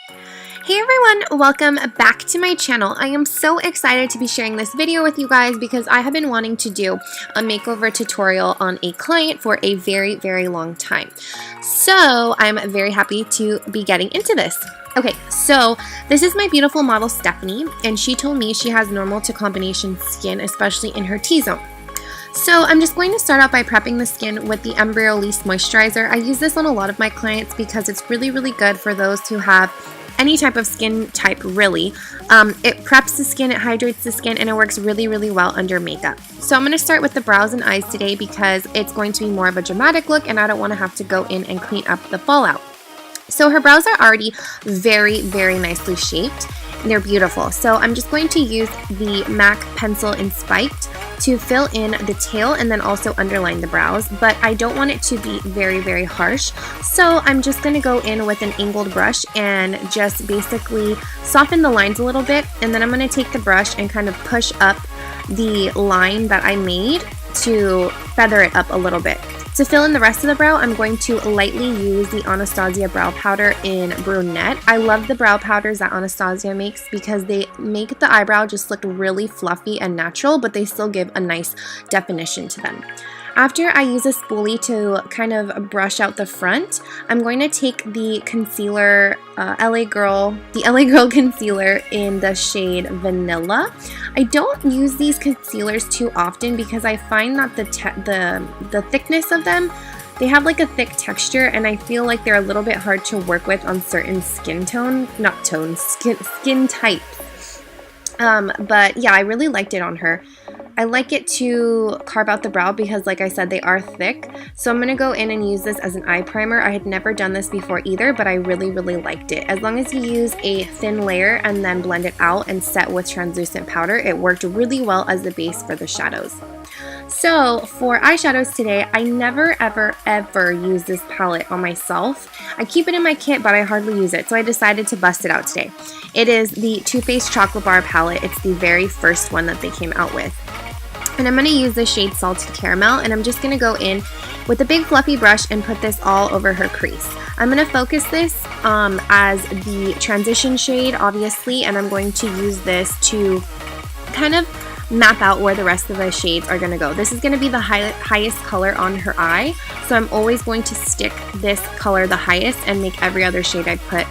Hey everyone, welcome back to my channel. I am so excited to be sharing this video with you guys because I have been wanting to do a makeover tutorial on a client for a very long time. So I'm very happy to be getting into this. Okay, so this is my beautiful model Stephanie, and she told me she has normal to combination skin, especially in her T-zone. So I'm just going to start out by prepping the skin with the Embryollise Moisturizer. I use this on a lot of my clients because it's really good for those who have any type of skin type, really. It preps the skin, it hydrates the skin, and it works really well under makeup. So I'm going to start with the brows and eyes today because it's going to be more of a dramatic look and I don't want to have to go in and clean up the fallout. So her brows are already very nicely shaped. They're beautiful. So I'm just going to use the MAC pencil in Spiked to fill in the tail and then also underline the brows, but I don't want it to be very harsh. So I'm just going to go in with an angled brush and just basically soften the lines a little bit, and then I'm going to take the brush and kind of push up the line that I made to feather it up a little bit. To fill in the rest of the brow, I'm going to lightly use the Anastasia brow powder in Brunette. I love the brow powders that Anastasia makes because they make the eyebrow just look really fluffy and natural, but they still give a nice definition to them. After I use a spoolie to kind of brush out the front, I'm going to take the concealer, LA Girl concealer in the shade Vanilla. I don't use these concealers too often because I find that the thickness of them, they have like a thick texture, and I feel like they're a little bit hard to work with on certain skin types. But yeah, I really liked it on her. I like it to carve out the brow because, like I said, they are thick. So I'm going to go in and use this as an eye primer. I had never done this before either, but I really liked it. As long as you use a thin layer and then blend it out and set with translucent powder, it worked really well as the base for the shadows. So for eyeshadows today, I never ever use this palette on myself. I keep it in my kit, but I hardly use it, so I decided to bust it out today. It is the Too Faced Chocolate Bar palette. It's the very first one that they came out with. And I'm going to use the shade Salted Caramel, and I'm just going to go in with a big fluffy brush and put this all over her crease. I'm going to focus this as the transition shade, obviously, and I'm going to use this to kind of map out where the rest of the shades are going to go. This is going to be the highest color on her eye, so I'm always going to stick this color the highest and make every other shade I put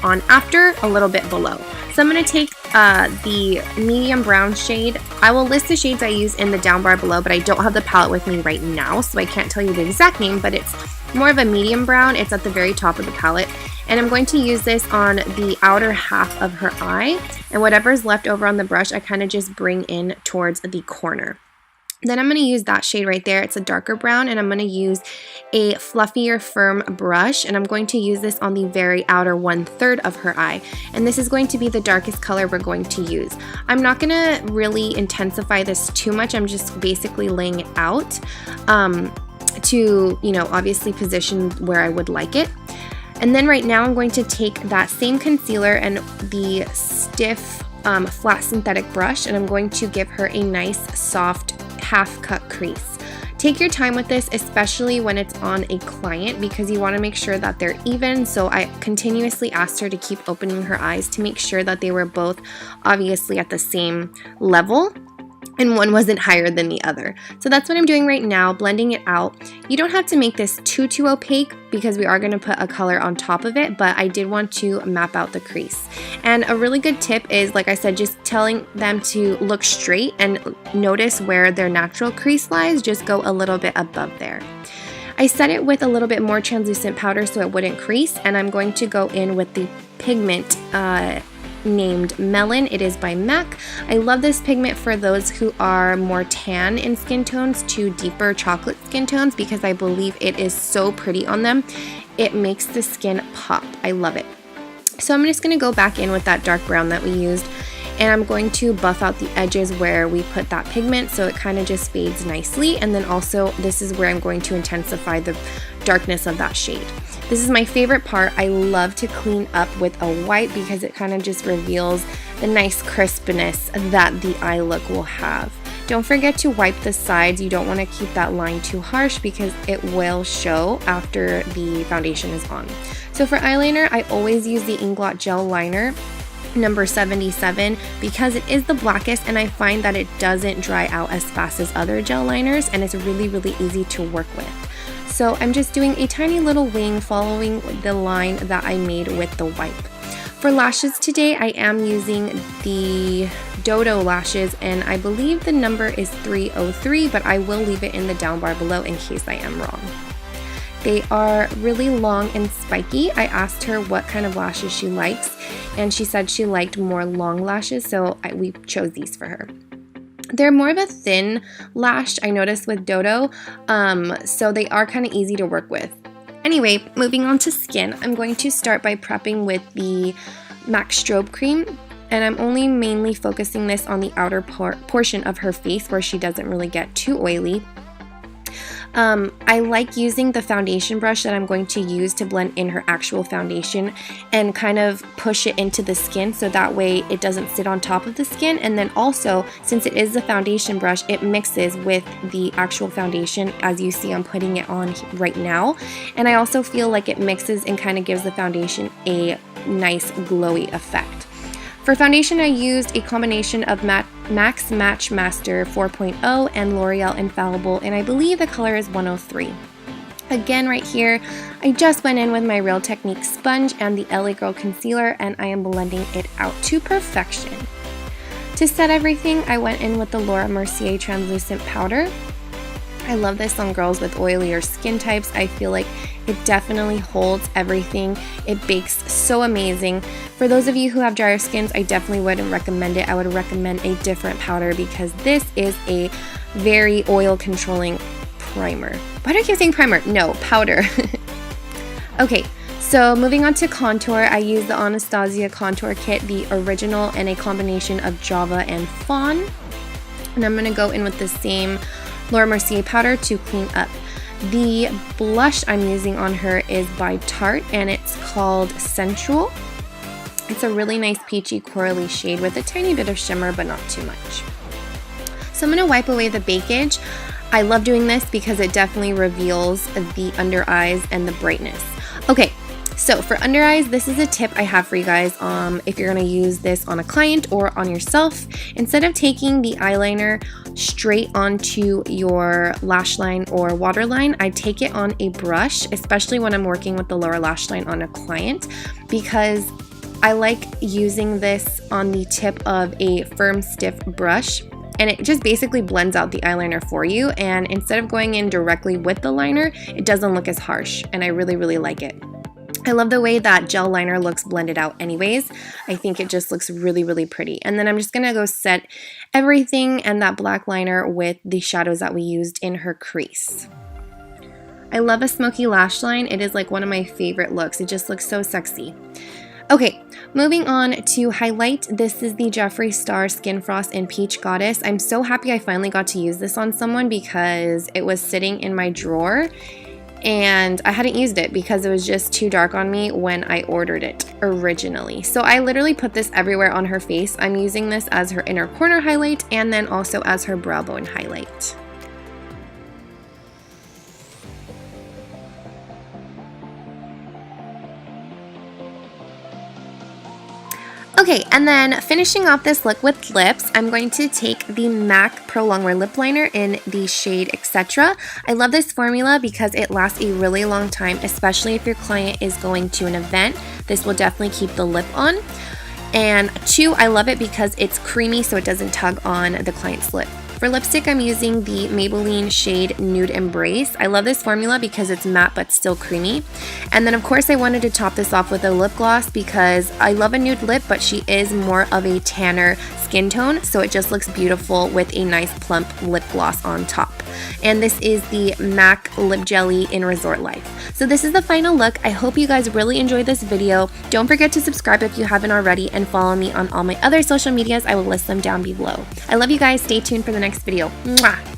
on after a little bit below. So I'm going to take the medium brown shade. I will list the shades I use in the down bar below, but I don't have the palette with me right now, so I can't tell you the exact name, but it's more of a medium brown. It's at the very top of the palette. And I'm going to use this on the outer half of her eye, and whatever's left over on the brush, I kind of just bring in towards the corner. Then I'm going to use that shade right there. It's a darker brown, and I'm going to use a fluffier firm brush, and I'm going to use this on the very outer 1/3 of her eye, and this is going to be the darkest color we're going to use. I'm not going to really intensify this too much. I'm just basically laying it out to, you know, obviously position where I would like it. And then right now I'm going to take that same concealer and the stiff flat synthetic brush, and I'm going to give her a nice soft half cut crease. Take your time with this, especially when it's on a client, because you want to make sure that they're even. So I continuously asked her to keep opening her eyes to make sure that they were both obviously at the same level and one wasn't higher than the other. So that's what I'm doing right now, blending it out. You don't have to make this too opaque because we are going to put a color on top of it, but I did want to map out the crease. And a really good tip is, like I said, just telling them to look straight and notice where their natural crease lies, just go a little bit above there. I set it with a little bit more translucent powder so it wouldn't crease, and I'm going to go in with the Pigment named Melon. It is by MAC. I love this pigment for those who are more tan in skin tones to deeper chocolate skin tones because I believe it is so pretty on them. It makes the skin pop. I love it. So I'm just going to go back in with that dark brown that we used, and I'm going to buff out the edges where we put that pigment so it kind of just fades nicely. And then also this is where I'm going to intensify the darkness of that shade. This is my favorite part. I love to clean up with a white because it kind of just reveals the nice crispness that the eye look will have. Don't forget to wipe the sides. You don't want to keep that line too harsh because it will show after the foundation is on. So for eyeliner, I always use the Inglot Gel Liner number 77 because it is the blackest, and I find that it doesn't dry out as fast as other gel liners, and it's really easy to work with. So I'm just doing a tiny little wing following the line that I made with the wipe. For lashes today, I am using the Dodo lashes, and I believe the number is 303, but I will leave it in the down bar below in case I am wrong. They are really long and spiky. I asked her what kind of lashes she likes, and she said she liked more long lashes, so we chose these for her. They're more of a thin lash, I noticed with Dodo, so they are kind of easy to work with. Anyway, moving on to skin, I'm going to start by prepping with the MAC Strobe Cream, and I'm only mainly focusing this on the outer portion of her face where she doesn't really get too oily. I like using the foundation brush that I'm going to use to blend in her actual foundation and kind of push it into the skin so that way it doesn't sit on top of the skin, and then also since it is the foundation brush, it mixes with the actual foundation. As you see, I'm putting it on right now, and I also feel like it mixes and kind of gives the foundation a nice glowy effect. For foundation, I used a combination of MAC's Matchmaster 4.0 and L'Oreal Infallible, and I believe the color is 103. Again, right here, I just went in with my Real Technique sponge and the LA Girl concealer, and I am blending it out to perfection. To set everything, I went in with the Laura Mercier translucent powder. I love this on girls with oilier skin types. I feel like it definitely holds everything. It bakes so amazing. For those of you who have drier skins, I definitely wouldn't recommend it. I would recommend a different powder because this is a very oil controlling primer. Why do I keep saying primer? No, powder. Okay, so moving on to contour, I use the Anastasia Contour Kit, the original, and a combination of Java and Fawn. And I'm going to go in with the same Laura Mercier powder to clean up. The blush I'm using on her is by Tarte, and it's called Sensual. It's a really nice peachy corally shade with a tiny bit of shimmer, but not too much. So I'm going to wipe away the bakage. I love doing this because it definitely reveals the under eyes and the brightness. Okay, so for under eyes, this is a tip I have for you guys if you're going to use this on a client or on yourself. Instead of taking the eyeliner straight onto your lash line or waterline, I take it on a brush, especially when I'm working with the lower lash line on a client, because I like using this on the tip of a firm, stiff brush, and it just basically blends out the eyeliner for you, and instead of going in directly with the liner, it doesn't look as harsh, and I really like it. I love the way that gel liner looks blended out anyways. I think it just looks really pretty. And then I'm just going to go set everything and that black liner with the shadows that we used in her crease. I love a smoky lash line. It is like one of my favorite looks. It just looks so sexy. Okay, moving on to highlight. This is the Jeffree Star Skin Frost in Peach Goddess. I'm so happy I finally got to use this on someone because it was sitting in my drawer and I hadn't used it because it was just too dark on me when I ordered it originally. So I literally put this everywhere on her face. I'm using this as her inner corner highlight and then also as her brow bone highlight. Okay, and then finishing off this look with lips, I'm going to take the MAC Pro Longwear Lip Liner in the shade Etc. I love this formula because it lasts a really long time, especially if your client is going to an event. This will definitely keep the lip on. And 2, I love it because it's creamy so it doesn't tug on the client's lip. For lipstick, I'm using the Maybelline shade Nude Embrace. I love this formula because it's matte but still creamy. And then of course I wanted to top this off with a lip gloss because I love a nude lip, but she is more of a tanner skin tone, so it just looks beautiful with a nice plump lip gloss on top. And this is the MAC Lip Jelly in Resort Life. So this is the final look. I hope you guys really enjoyed this video. Don't forget to subscribe if you haven't already and follow me on all my other social medias. I will list them down below. I love you guys. Stay tuned for the next video. Mwah!